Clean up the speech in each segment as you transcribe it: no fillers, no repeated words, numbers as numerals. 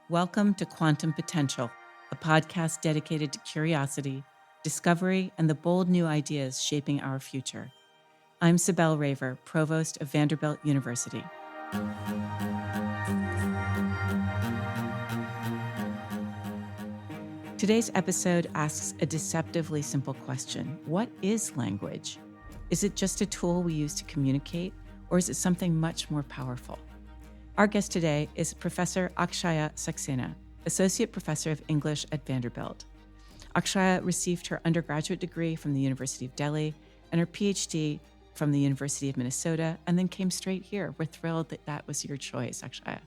Welcome to Quantum Potential, a podcast dedicated to curiosity, discovery, and the bold new ideas shaping our future. I'm Sibel Raver, Provost of Vanderbilt University. Today's episode asks a deceptively simple question. What is language? Is it just a tool we use to communicate, or is it something much more powerful? Our guest today is Professor Akshya Saxena, Associate Professor of English at Vanderbilt. Akshya received her undergraduate degree from the University of Delhi and her PhD from the University of Minnesota, and then came straight here. We're thrilled that that was your choice, Akshya.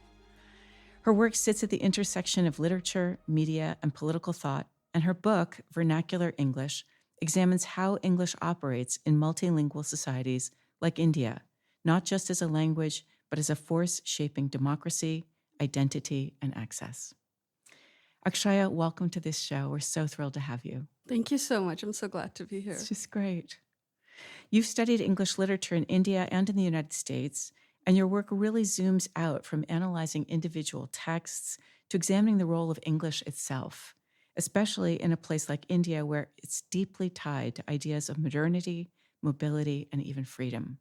Her work sits at the intersection of literature, media, and political thought, and her book, Vernacular English, examines how English operates in multilingual societies like India, not just as a language, but as a force shaping democracy, identity, and access. Akshya, welcome to this show. We're so thrilled to have you. Thank you so much. I'm so glad to be here. It's just great. You've studied English literature in India and in the United States, and your work really zooms out from analyzing individual texts to examining the role of English itself, especially in a place like India where it's deeply tied to ideas of modernity, mobility, and even freedom.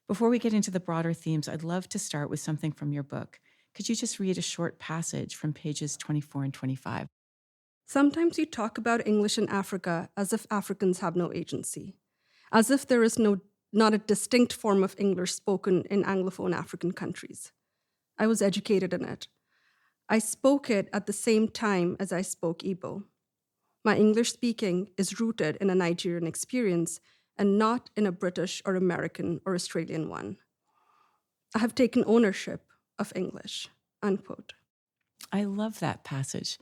Before we get into the broader themes, I'd love to start with something from your book. Could you just read a short passage from pages 24 and 25? Sometimes you talk about English in Africa as if Africans have no agency, as if there is not a distinct form of English spoken in Anglophone African countries. I was educated in it. I spoke it at the same time as I spoke Igbo. My English speaking is rooted in a Nigerian experience and not in a British or American or Australian one. I have taken ownership of English, unquote. I love that passage.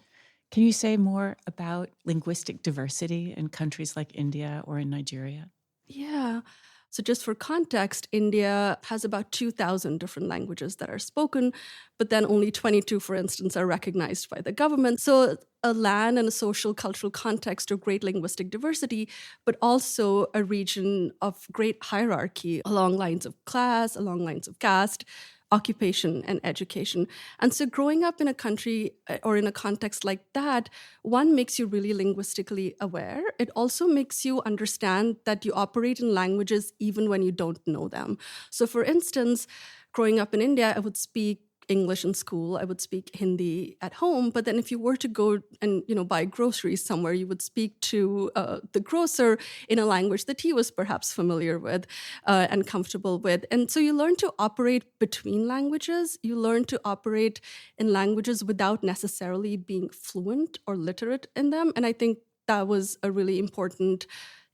Can you say more about linguistic diversity in countries like India or in Nigeria? Yeah. So just for context, India has about 2,000 different languages that are spoken, but then only 22, for instance, are recognized by the government. So a land and a social cultural context of great linguistic diversity, but also a region of great hierarchy along lines of class, along lines of caste, occupation, and education. And so growing up in a country or in a context like that, one makes you really linguistically aware. It also makes you understand that you operate in languages even when you don't know them. So for instance, growing up in India, I would speak English in school, I would speak Hindi at home, but then if you were to go and buy groceries somewhere, you would speak to the grocer in a language that he was perhaps familiar with and comfortable with. And so you learn to operate between languages. You learn to operate in languages without necessarily being fluent or literate in them. And I think that was a really important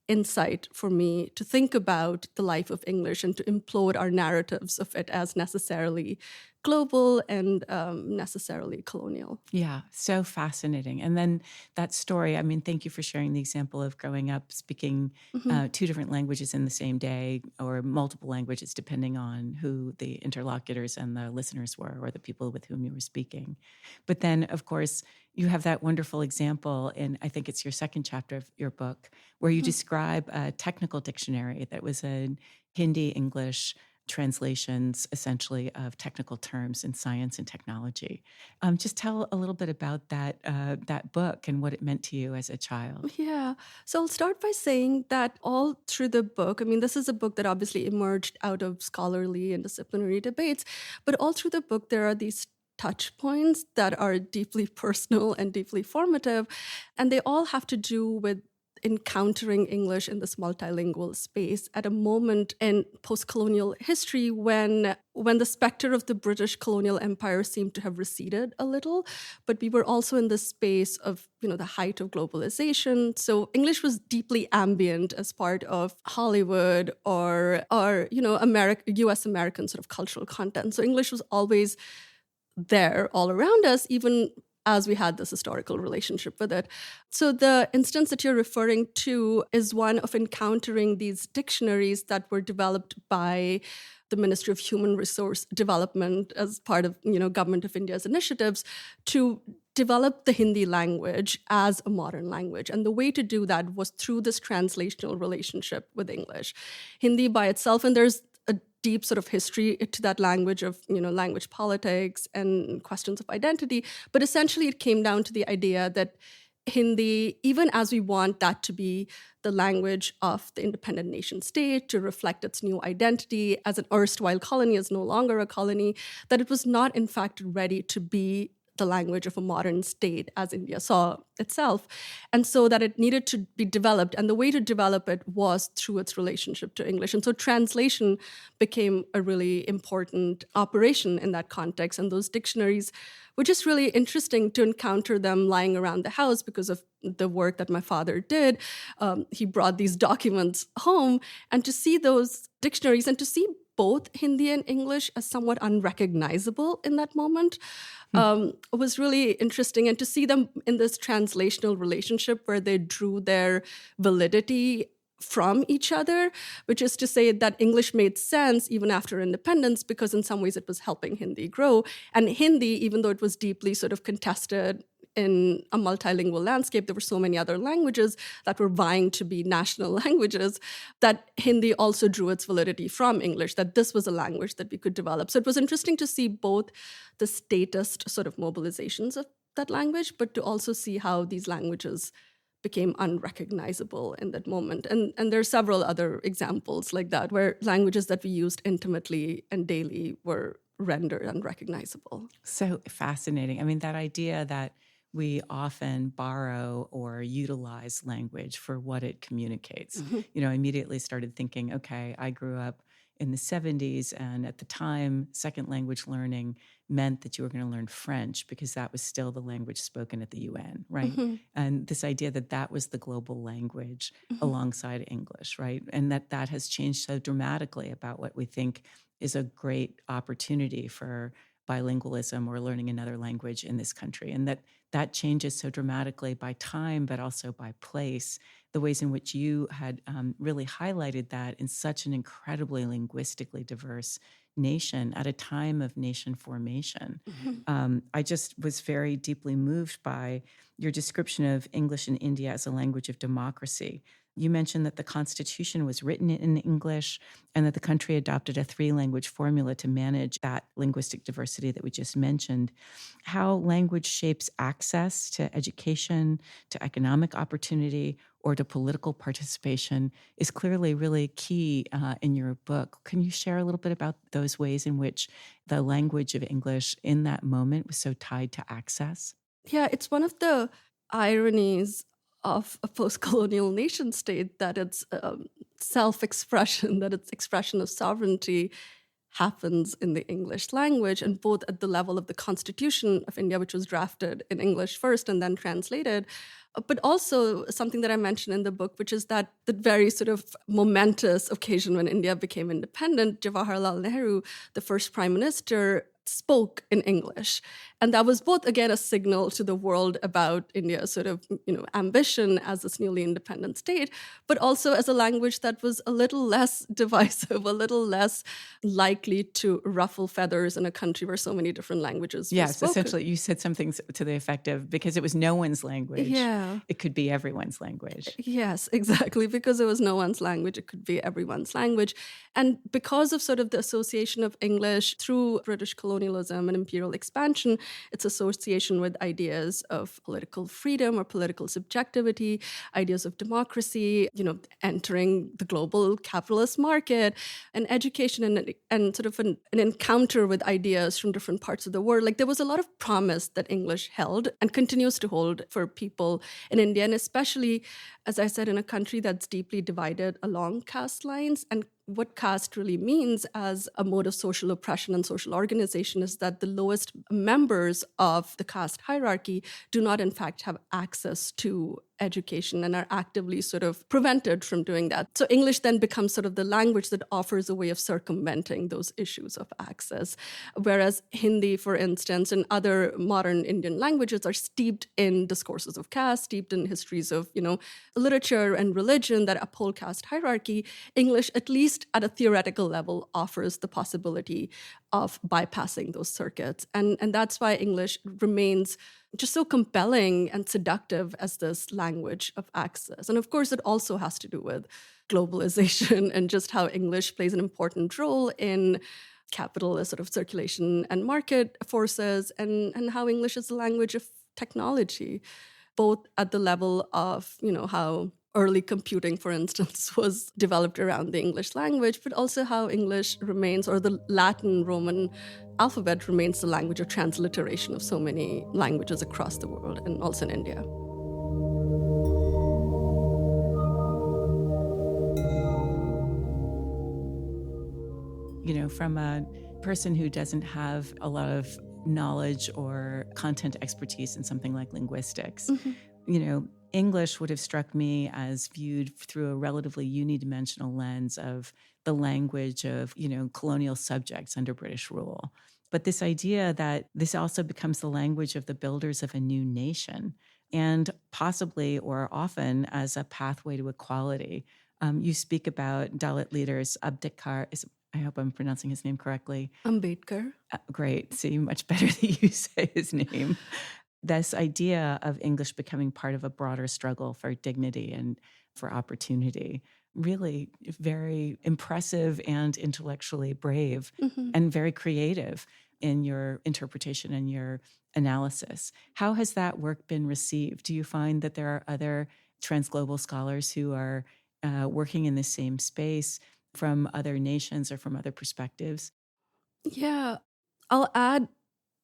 insight for me to think about the life of English and to implode our narratives of it as necessarily global and necessarily colonial. Yeah, so fascinating. And then that story, I mean, thank you for sharing the example of growing up speaking two different languages in the same day or multiple languages depending on who the interlocutors and the listeners were or the people with whom you were speaking. But then, of course, you have that wonderful example in, I think it's your second chapter of your book, where you describe a technical dictionary that was a Hindi-English translations, essentially, of technical terms in science and technology. Just tell a little bit about that book and what it meant to you as a child. Yeah. So I'll start by saying that all through the book, I mean, this is a book that obviously emerged out of scholarly and disciplinary debates, but all through the book, there are these touch points that are deeply personal and deeply formative, and they all have to do with encountering English in this multilingual space at a moment in post-colonial history when the specter of the British colonial empire seemed to have receded a little, but we were also in this space of, the height of globalization. So English was deeply ambient as part of Hollywood or US American sort of cultural content. So English was always there all around us, even as we had this historical relationship with it. So the instance that you're referring to is one of encountering these dictionaries that were developed by the Ministry of Human Resource Development as part of, Government of India's initiatives to develop the Hindi language as a modern language. And the way to do that was through this translational relationship with English. Hindi by itself, and there's a deep sort of history to that language of, language politics and questions of identity. But essentially, it came down to the idea that Hindi, even as we want that to be the language of the independent nation state, to reflect its new identity as an erstwhile colony, is no longer a colony, that it was not, in fact, ready to be the language of a modern state as India saw itself. And so that it needed to be developed. And the way to develop it was through its relationship to English. And so translation became a really important operation in that context. And those dictionaries were just really interesting to encounter them lying around the house because of the work that my father did. He brought these documents home, and to see those dictionaries and to see both Hindi and English as somewhat unrecognizable in that moment was really interesting. And to see them in this translational relationship where they drew their validity from each other, which is to say that English made sense even after independence because in some ways it was helping Hindi grow. And Hindi, even though it was deeply sort of contested in a multilingual landscape, there were so many other languages that were vying to be national languages, that Hindi also drew its validity from English, that this was a language that we could develop. So it was interesting to see both the statist sort of mobilizations of that language, but to also see how these languages became unrecognizable in that moment. And there are several other examples like that, where languages that we used intimately and daily were rendered unrecognizable. So fascinating. I mean, that idea that we often borrow or utilize language for what it communicates. I immediately started thinking, okay, I grew up in the 70s, and at the time, second language learning meant that you were going to learn French because that was still the language spoken at the UN, right? And this idea that that was the global language alongside English, right? And that has changed so dramatically about what we think is a great opportunity for bilingualism or learning another language in this country. And that changes so dramatically by time, but also by place. The ways in which you had really highlighted that in such an incredibly linguistically diverse nation at a time of nation formation. I just was very deeply moved by your description of English in India as a language of democracy. You mentioned that the Constitution was written in English and that the country adopted a 3-language formula to manage that linguistic diversity that we just mentioned. How language shapes access to education, to economic opportunity, or to political participation is clearly really key in your book. Can you share a little bit about those ways in which the language of English in that moment was so tied to access? Yeah, it's one of the ironies of a post-colonial nation state that its self-expression, that its expression of sovereignty happens in the English language, and both at the level of the Constitution of India, which was drafted in English first and then translated, but also something that I mentioned in the book, which is that the very sort of momentous occasion when India became independent, Jawaharlal Nehru, the first prime minister, spoke in English. And that was both, again, a signal to the world about India's sort of, ambition as this newly independent state, but also as a language that was a little less divisive, a little less likely to ruffle feathers in a country where so many different languages were spoken. Essentially, you said something to the effect of, because it was no one's language, it could be everyone's language. Yes, exactly. Because it was no one's language, it could be everyone's language. And because of sort of the association of English through British colonialism and imperial expansion, its association with ideas of political freedom or political subjectivity, ideas of democracy, entering the global capitalist market, and education and sort of an encounter with ideas from different parts of the world. Like, there was a lot of promise that English held and continues to hold for people in India, and especially, as I said, in a country that's deeply divided along caste lines. And what caste really means as a mode of social oppression and social organization is that the lowest members of the caste hierarchy do not, in fact, have access to education and are actively sort of prevented from doing that. So English then becomes sort of the language that offers a way of circumventing those issues of access. Whereas Hindi, for instance, and other modern Indian languages are steeped in discourses of caste, steeped in histories of, literature and religion that uphold caste hierarchy. English, at least at a theoretical level, offers the possibility of bypassing those circuits. And that's why English remains just so compelling and seductive as this language of access. And of course, it also has to do with globalization and just how English plays an important role in capitalist sort of circulation and market forces, and how English is the language of technology, both at the level of, how early computing, for instance, was developed around the English language, but also how English remains, or the Latin Roman alphabet remains the language of transliteration of so many languages across the world, and also in India. From a person who doesn't have a lot of knowledge or content expertise in something like linguistics, English would have struck me as viewed through a relatively unidimensional lens of the language of, colonial subjects under British rule. But this idea that this also becomes the language of the builders of a new nation, and possibly or often as a pathway to equality. You speak about Dalit leaders, I hope I'm pronouncing his name correctly. Ambedkar. Great. See, much better that you say his name. This idea of English becoming part of a broader struggle for dignity and for opportunity, really very impressive and intellectually brave, and very creative in your interpretation and your analysis. How has that work been received? Do you find that there are other transglobal scholars who are working in the same space from other nations or from other perspectives? Yeah, I'll add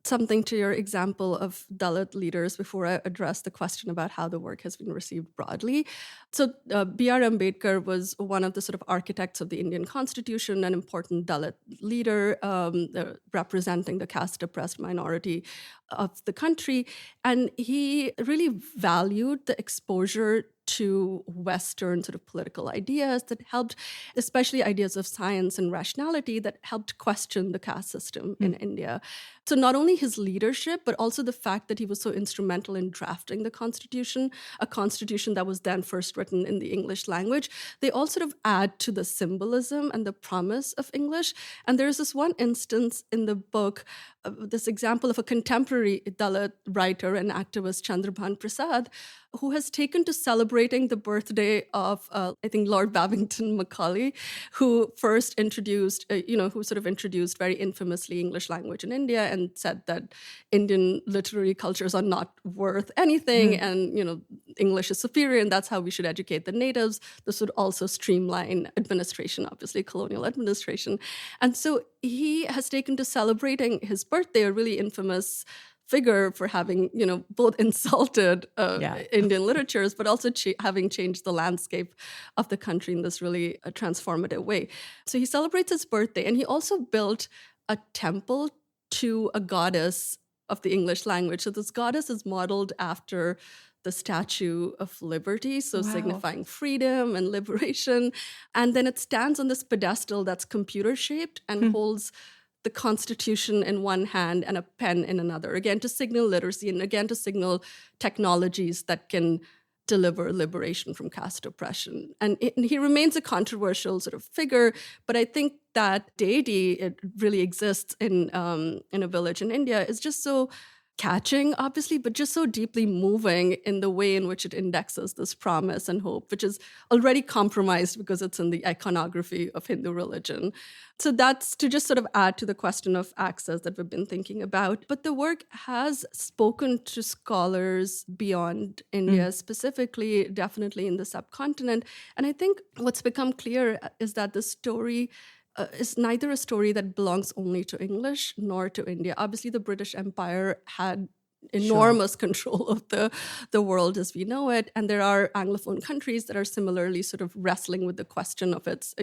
something to your example of Dalit leaders before I address the question about how the work has been received broadly. So B.R. Ambedkar was one of the sort of architects of the Indian Constitution, an important Dalit leader representing the caste-oppressed minority of the country. And he really valued the exposure to Western sort of political ideas that helped, especially ideas of science and rationality, that helped question the caste system in India. So not only his leadership, but also the fact that he was so instrumental in drafting the constitution, a constitution that was then first written in the English language, they all sort of add to the symbolism and the promise of English. And there's this one instance in the book, this example of a contemporary Dalit writer and activist, Chandrabhan Prasad, who has taken to celebrating the birthday of, I think, Lord Babington Macaulay, who first introduced, who sort of introduced very infamously English language in India and said that Indian literary cultures are not worth anything, and, English is superior, and that's how we should educate the natives. This would also streamline administration, obviously, colonial administration. And so he has taken to celebrating his birthday, a really infamous figure for having, both insulted Indian literatures, but also having changed the landscape of the country in this really transformative way. So he celebrates his birthday, and he also built a temple to a goddess of the English language. So this goddess is modeled after the Statue of Liberty, so signifying freedom and liberation. And then it stands on this pedestal that's computer-shaped and holds the Constitution in one hand and a pen in another, again, to signal literacy and again to signal technologies that can deliver liberation from caste oppression. And he remains a controversial sort of figure, but I think that deity, it really exists in a village in India, is just so catching, obviously, but just so deeply moving in the way in which it indexes this promise and hope, which is already compromised because it's in the iconography of Hindu religion. So that's to just sort of add to the question of access that we've been thinking about. But the work has spoken to scholars beyond India, specifically, definitely in the subcontinent. And I think what's become clear is that the story is neither a story that belongs only to English nor to India. Obviously, the British Empire had enormous control of the world as we know it. And there are Anglophone countries that are similarly sort of wrestling with the question of its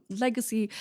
legacy.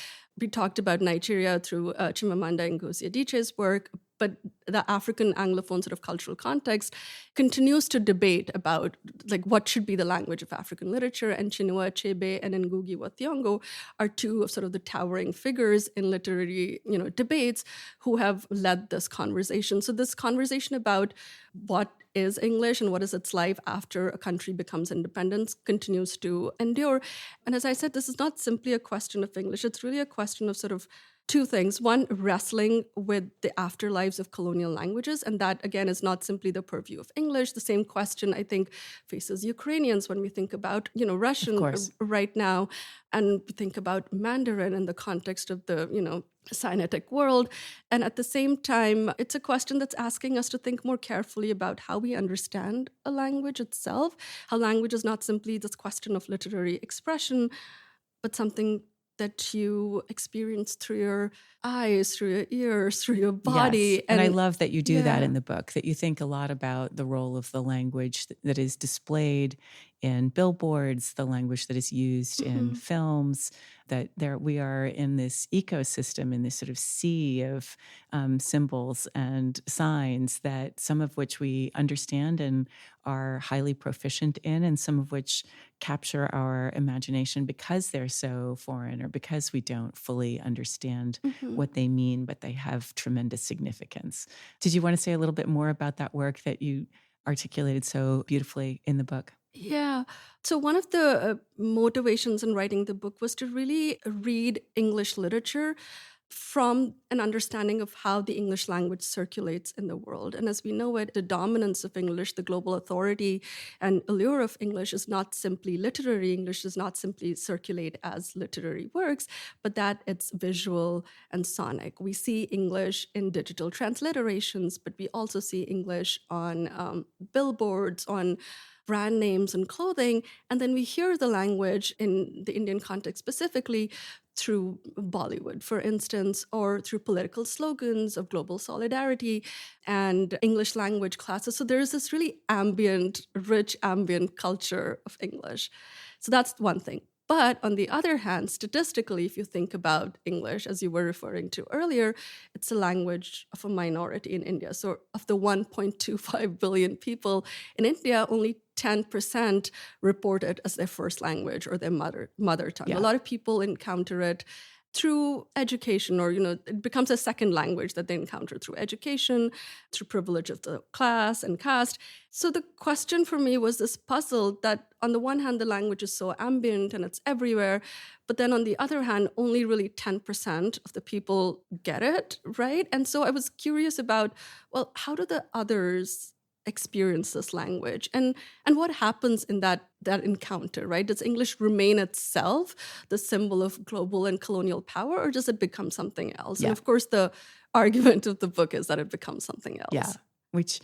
We talked about Nigeria through Chimamanda Ngozi Adichie's work, but the African Anglophone sort of cultural context continues to debate about what should be the language of African literature. And Chinua Achebe and Ngugi wa Thiong'o are two of sort of the towering figures in literary debates who have led this conversation. So this conversation about what is English and what is its life after a country becomes independent continues to endure. And as I said, this is not simply a question of English. It's really a question of sort of Two things. One, wrestling with the afterlives of colonial languages. And that, again, is not simply the purview of English. The same question, I think, faces Ukrainians when we think about, Russian right now, and we think about Mandarin in the context of the, Sinitic world. And at the same time, it's a question that's asking us to think more carefully about how we understand a language itself, how language is not simply this question of literary expression, but something that you experience through your eyes, through your ears, through your body. Yes. And I love that you do that in the book, that you think a lot about the role of the language that is displayed in billboards, the language that is used in films, that we are in this ecosystem, in this sort of sea of symbols and signs, that some of which we understand and are highly proficient in, and some of which capture our imagination because they're so foreign or because we don't fully understand what they mean, but they have tremendous significance. Did you want to say a little bit more about that work that you articulated so beautifully in the book? Yeah. So one of the motivations in writing the book was to really read English literature from an understanding of how the English language circulates in the world. And as we know it, the dominance of English, the global authority and allure of English is not simply literary. English does not simply circulate as literary works, but that it's visual and sonic. We see English in digital transliterations, but we also see English on billboards, on brand names and clothing. And then we hear the language in the Indian context specifically through Bollywood, for instance, or through political slogans of global solidarity and English language classes. So there's this really rich ambient culture of English. So that's one thing. But on the other hand, statistically, if you think about English, as you were referring to earlier, it's a language of a minority in India. So of the 1.25 billion people in India, only 10% report it as their first language or their mother tongue. Yeah. A lot of people encounter it through education, or, it becomes a second language that they encounter through education, through privilege of the class and caste. So the question for me was this puzzle that on the one hand, the language is so ambient and it's everywhere, but then on the other hand, only really 10% of the people get it, right? And so I was curious about, well, how do the others experience this language, and what happens in that encounter, right? Does English remain itself the symbol of global and colonial power, or does it become something else? Yeah. And of course, the argument of the book is that it becomes something else. Yeah, which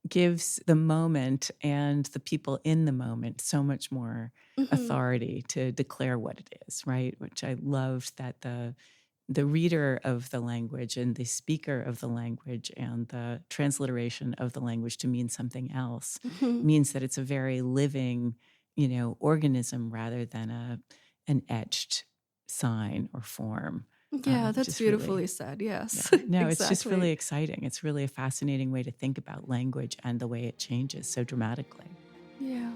gives the moment and the people in the moment so much more authority to declare what it is, right? Which I loved, that the reader of the language and the speaker of the language and the transliteration of the language to mean something else means that it's a very living, organism rather than an etched sign or form. Yeah, that's beautifully said. Yes. Yeah. No, exactly. It's just really exciting. It's really a fascinating way to think about language and the way it changes so dramatically. Yeah.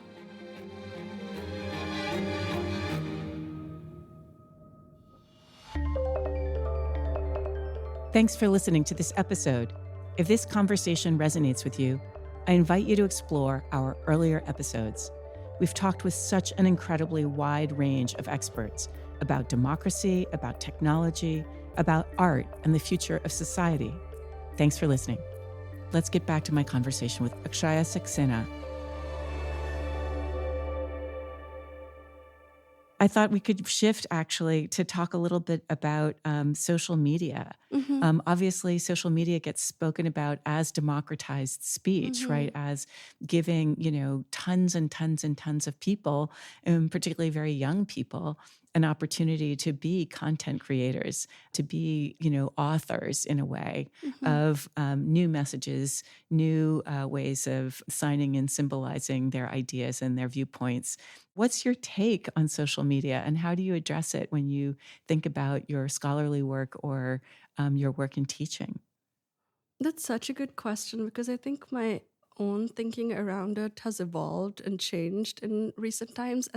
Thanks for listening to this episode. If this conversation resonates with you, I invite you to explore our earlier episodes. We've talked with such an incredibly wide range of experts about democracy, about technology, about art, and the future of society. Thanks for listening. Let's get back to my conversation with Akshya Saxena. I thought we could shift actually to talk a little bit about social media. Obviously, social media gets spoken about as democratized speech, right? As giving, tons and tons and tons of people, and particularly very young people, an opportunity to be content creators, to be, authors in a way of new messages, new ways of signing and symbolizing their ideas and their viewpoints. What's your take on social media, and how do you address it when you think about your scholarly work or your work in teaching? That's such a good question, because I think my own thinking around it has evolved and changed in recent times.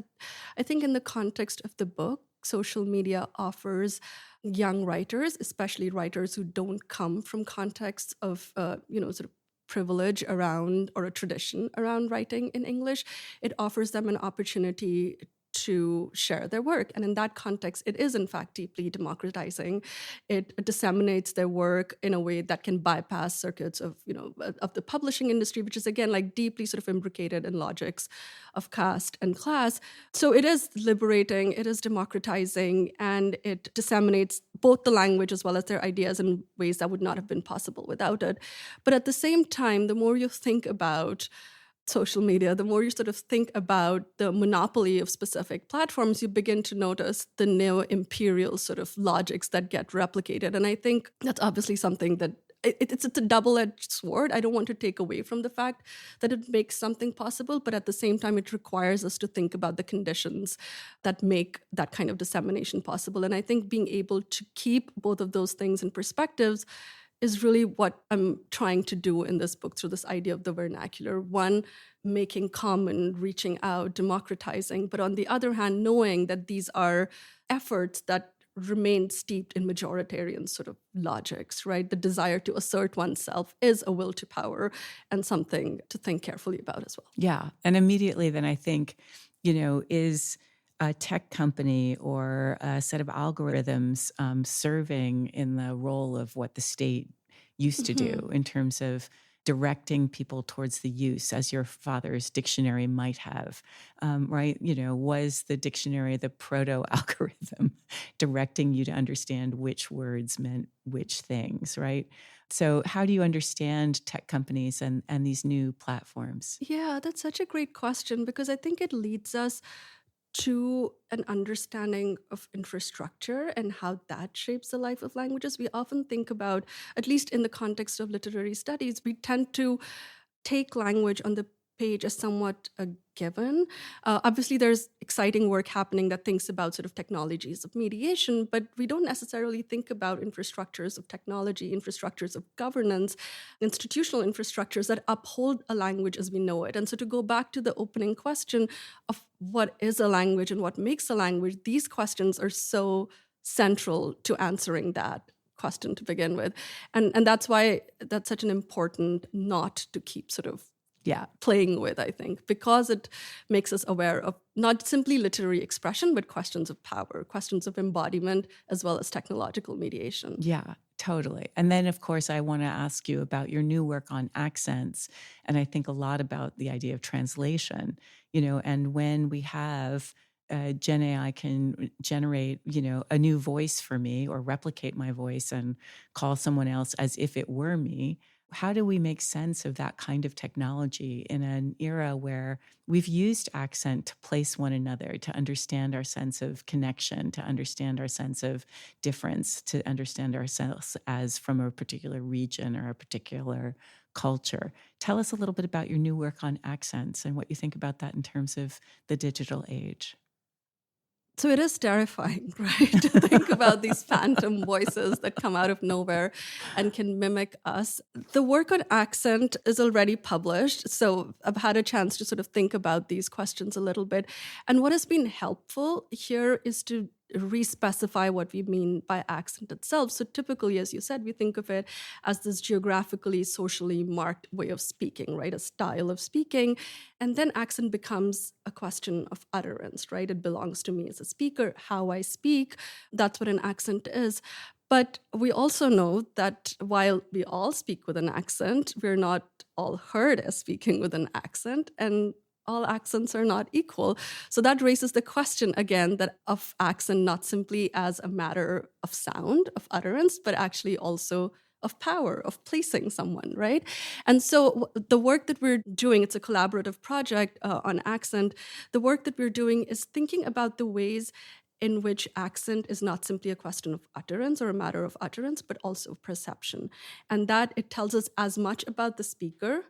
I think in the context of the book, social media offers young writers, especially writers who don't come from contexts of, sort of privilege around, or a tradition around writing in English, it offers them an opportunity to share their work. And in that context, it is in fact deeply democratizing. It disseminates their work in a way that can bypass circuits of, of the publishing industry, which is again like deeply sort of imbricated in logics of caste and class. So it is liberating, it is democratizing, and it disseminates both the language as well as their ideas in ways that would not have been possible without it. But at the same time, the more you think about social media, the more you sort of think about the monopoly of specific platforms, you begin to notice the neo-imperial sort of logics that get replicated. And I think that's obviously something that it's a double-edged sword. I don't want to take away from the fact that it makes something possible, but at the same time, it requires us to think about the conditions that make that kind of dissemination possible. And I think being able to keep both of those things in perspectives is really what I'm trying to do in this book through this idea of the vernacular. One, making common, reaching out, democratizing, but on the other hand, knowing that these are efforts that remain steeped in majoritarian sort of logics, right? The desire to assert oneself is a will to power and something to think carefully about as well. Yeah. And immediately then I think, is a tech company or a set of algorithms serving in the role of what the state used to do in terms of directing people towards the use, as your father's dictionary might have, right? Was the dictionary the proto-algorithm directing you to understand which words meant which things, right? So how do you understand tech companies and these new platforms? Yeah, that's such a great question, because I think it leads us to an understanding of infrastructure and how that shapes the life of languages. We often think about, at least in the context of literary studies, we tend to take language on the page as somewhat a given. Obviously, there's exciting work happening that thinks about sort of technologies of mediation, but we don't necessarily think about infrastructures of technology, infrastructures of governance, institutional infrastructures that uphold a language as we know it. And so to go back to the opening question of what is a language and what makes a language, these questions are so central to answering that question to begin with. And that's why that's such an important knot to keep sort of playing with, I think, because it makes us aware of not simply literary expression, but questions of power, questions of embodiment, as well as technological mediation. Yeah, totally. And then, of course, I want to ask you about your new work on accents. And I think a lot about the idea of translation, and when we have Gen AI can generate, a new voice for me or replicate my voice and call someone else as if it were me. How do we make sense of that kind of technology in an era where we've used accent to place one another, to understand our sense of connection, to understand our sense of difference, to understand ourselves as from a particular region or a particular culture? Tell us a little bit about your new work on accents and what you think about that in terms of the digital age. So it is terrifying, right, to think about these phantom voices that come out of nowhere and can mimic us. The work on accent is already published, so I've had a chance to sort of think about these questions a little bit. And what has been helpful here is to re-specify what we mean by accent itself. So typically, as you said, we think of it as this geographically, socially marked way of speaking, right? A style of speaking. And then accent becomes a question of utterance, right? It belongs to me as a speaker, how I speak. That's what an accent is. But we also know that while we all speak with an accent, we're not all heard as speaking with an accent. And all accents are not equal. So that raises the question again that of accent not simply as a matter of sound, of utterance, but actually also of power, of placing someone, right? And so the work that we're doing, it's a collaborative project on accent. The work that we're doing is thinking about the ways in which accent is not simply a question of utterance or a matter of utterance, but also of perception. And that it tells us as much about the speaker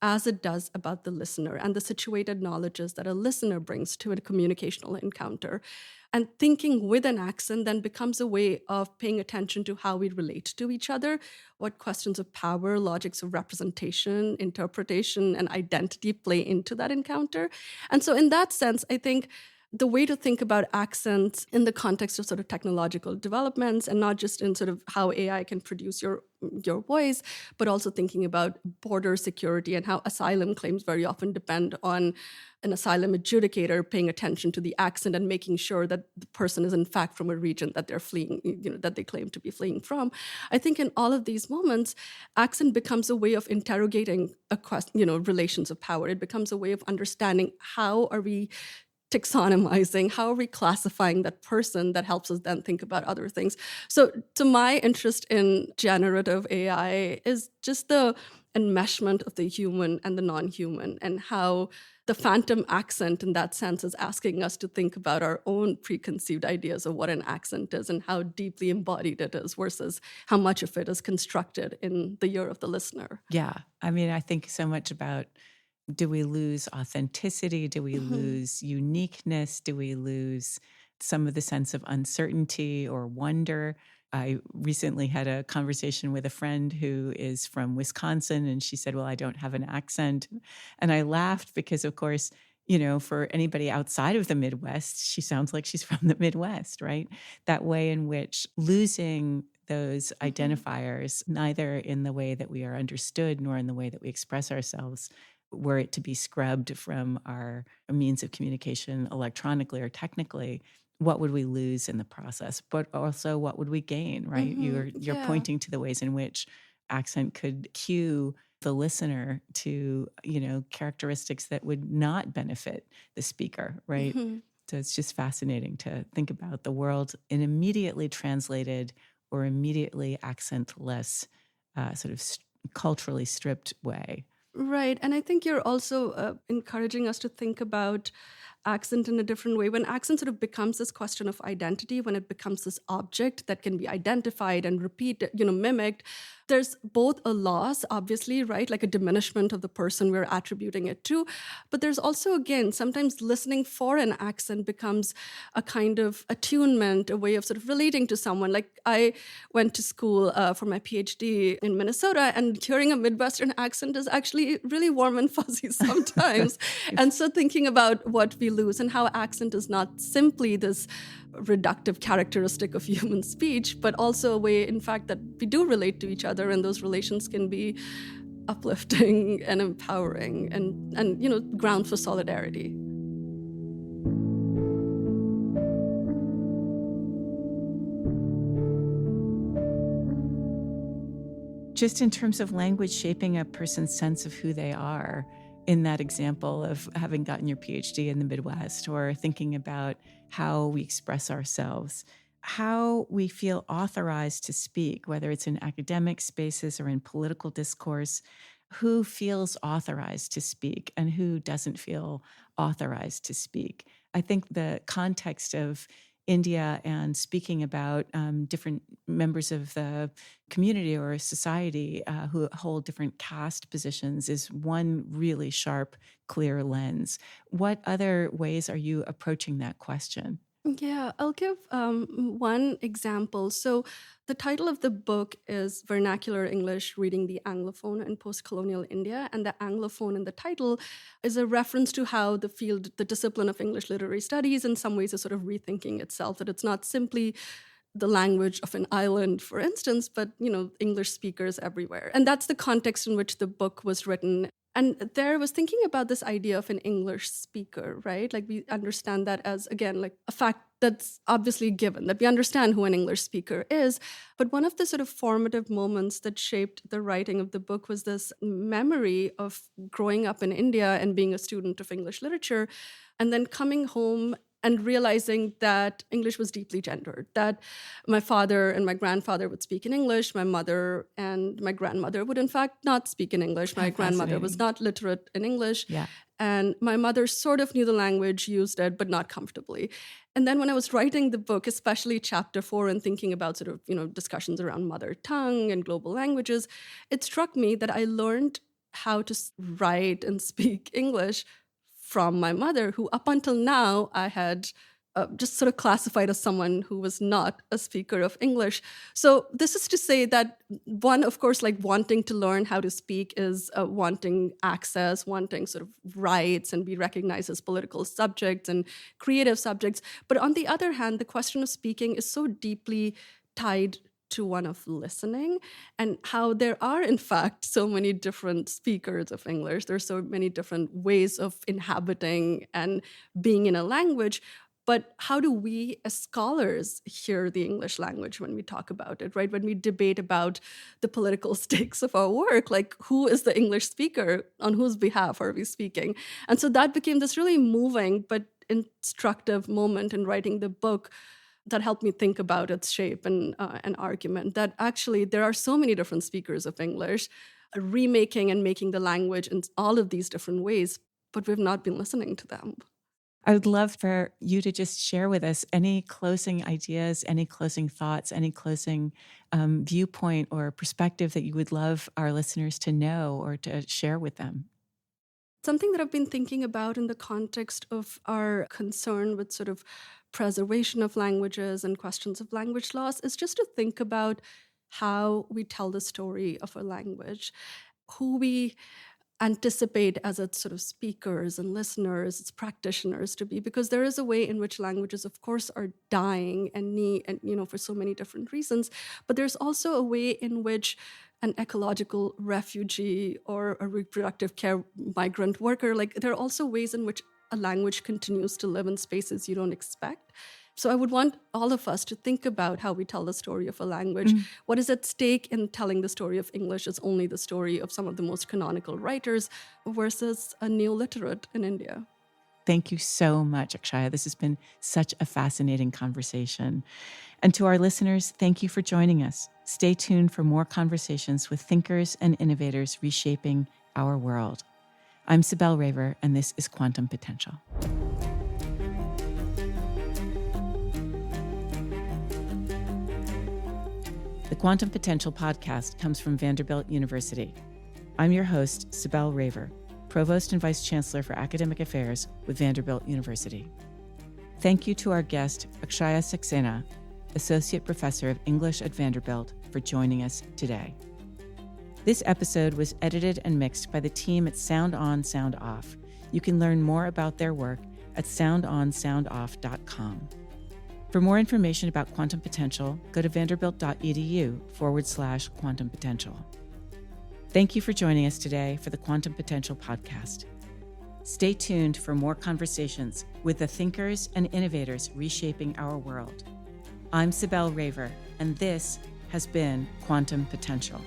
as it does about the listener and the situated knowledges that a listener brings to a communicational encounter. And thinking with an accent then becomes a way of paying attention to how we relate to each other, what questions of power, logics of representation, interpretation, and identity play into that encounter. And so in that sense, I think the way to think about accents in the context of sort of technological developments, and not just in sort of how AI can produce your voice, but also thinking about border security and how asylum claims very often depend on an asylum adjudicator paying attention to the accent and making sure that the person is in fact from a region that they're fleeing, that they claim to be fleeing from. I think in all of these moments, accent becomes a way of interrogating relations of power. It becomes a way of understanding how are we taxonomizing, how are we classifying that person that helps us then think about other things. So my interest in generative AI is just the enmeshment of the human and the non-human, and how the phantom accent in that sense is asking us to think about our own preconceived ideas of what an accent is and how deeply embodied it is versus how much of it is constructed in the ear of the listener. Yeah. I mean, I think so much about, do we lose authenticity? Do we lose uniqueness? Do we lose some of the sense of uncertainty or wonder? I recently had a conversation with a friend who is from Wisconsin, and she said, well, I don't have an accent. And I laughed because, of course, for anybody outside of the Midwest, she sounds like she's from the Midwest, right? That way in which losing those identifiers, neither in the way that we are understood nor in the way that we express ourselves, were it to be scrubbed from our means of communication electronically or technically, what would we lose in the process? But also, what would we gain, right? You're pointing to the ways in which accent could cue the listener to, characteristics that would not benefit the speaker, right? So it's just fascinating to think about the world in immediately translated or immediately accentless, sort of culturally stripped way. Right. And I think you're also encouraging us to think about accent in a different way. When accent sort of becomes this question of identity, when it becomes this object that can be identified and repeated, mimicked, there's both a loss, obviously, right? Like a diminishment of the person we're attributing it to. But there's also, again, sometimes listening for an accent becomes a kind of attunement, a way of sort of relating to someone. Like I went to school for my PhD in Minnesota, and hearing a Midwestern accent is actually really warm and fuzzy sometimes. And so thinking about what we lose and how accent is not simply this reductive characteristic of human speech, but also a way, in fact, that we do relate to each other, and those relations can be uplifting and empowering and ground for solidarity. Just in terms of language shaping a person's sense of who they are, in that example of having gotten your PhD in the Midwest, or thinking about how we express ourselves, how we feel authorized to speak, whether it's in academic spaces or in political discourse, who feels authorized to speak and who doesn't feel authorized to speak. I think the context of India and speaking about different members of the community or society who hold different caste positions is one really sharp, clear lens. What other ways are you approaching that question? Yeah, I'll give one example. So the title of the book is Vernacular English, Reading the Anglophone in Post-Colonial India. And the Anglophone in the title is a reference to how the discipline of English literary studies in some ways is sort of rethinking itself, that it's not simply the language of an island, for instance, but, English speakers everywhere. And that's the context in which the book was written. And there I was thinking about this idea of an English speaker, right? Like we understand that as, again, like a fact that's obviously given, that we understand who an English speaker is. But one of the sort of formative moments that shaped the writing of the book was this memory of growing up in India and being a student of English literature, and then coming home and realizing that English was deeply gendered, that my father and my grandfather would speak in English, my mother and my grandmother would in fact not speak in English. My grandmother was not literate in English. Yeah. And my mother sort of knew the language, used it, but not comfortably. And then when I was writing the book, especially chapter 4, and thinking about sort of, discussions around mother tongue and global languages, it struck me that I learned how to write and speak English from my mother, who up until now I had just sort of classified as someone who was not a speaker of English. So this is to say that one, of course, like wanting to learn how to speak is wanting access, wanting sort of rights and be recognized as political subjects and creative subjects. But on the other hand, the question of speaking is so deeply tied to one of listening, and how there are, in fact, so many different speakers of English. There's so many different ways of inhabiting and being in a language. But how do we as scholars hear the English language when we talk about it, right? When we debate about the political stakes of our work, like who is the English speaker? On whose behalf are we speaking? And so that became this really moving but instructive moment in writing the book that helped me think about its shape and an argument that actually there are so many different speakers of English, remaking and making the language in all of these different ways, but we've not been listening to them. I would love for you to just share with us any closing ideas, any closing thoughts, any closing viewpoint or perspective that you would love our listeners to know or to share with them. Something that I've been thinking about in the context of our concern with sort of preservation of languages and questions of language loss is just to think about how we tell the story of a language, who we anticipate as its sort of speakers and listeners, its practitioners to be, because there is a way in which languages, of course, are dying and for so many different reasons. But there's also a way in which an ecological refugee or a reproductive care migrant worker, like there are also ways in which a language continues to live in spaces you don't expect. So I would want all of us to think about how we tell the story of a language. What is at stake in telling the story of English is only the story of some of the most canonical writers versus a neoliterate in India. Thank you so much, Akshya. This has been such a fascinating conversation. And to our listeners, thank you for joining us. Stay tuned for more conversations with thinkers and innovators reshaping our world. I'm Sibel Raver, and this is Quantum Potential. The Quantum Potential podcast comes from Vanderbilt University. I'm your host, Sibel Raver, Provost and Vice Chancellor for Academic Affairs with Vanderbilt University. Thank you to our guest, Akshya Saxena, Associate Professor of English at Vanderbilt, for joining us today. This episode was edited and mixed by the team at Sound On, Sound Off. You can learn more about their work at soundonsoundoff.com. For more information about Quantum Potential, go to vanderbilt.edu/quantum potential. Thank you for joining us today for the Quantum Potential podcast. Stay tuned for more conversations with the thinkers and innovators reshaping our world. I'm Sibel Raver, and this has been Quantum Potential.